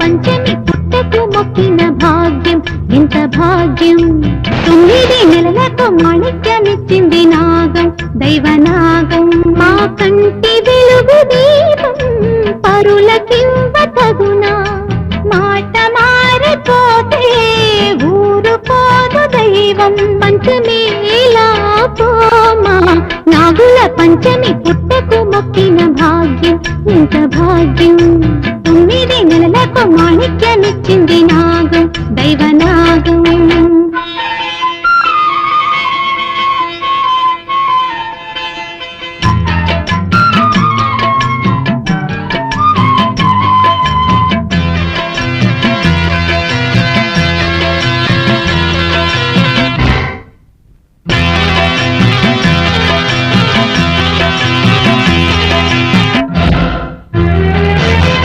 పంచమి పుట్టకు మొక్కిన భాగ్యం ఎంత భాగ్యం 9 నెలలకు మాణిక్యమిచ్చింది నాగం దైవనాగం మా కంటి వెలుగు దీపం పరులకివ్వ తగునా మాట మారిపోతే ఊరుకోదు దైవం పంచమేలా పోమా నాగుల పంచమి పుట్టకు మొక్కిన భాగ్యం ఎంత భాగ్యం 9 నెలలకు మాణిక్యమిచ్చింది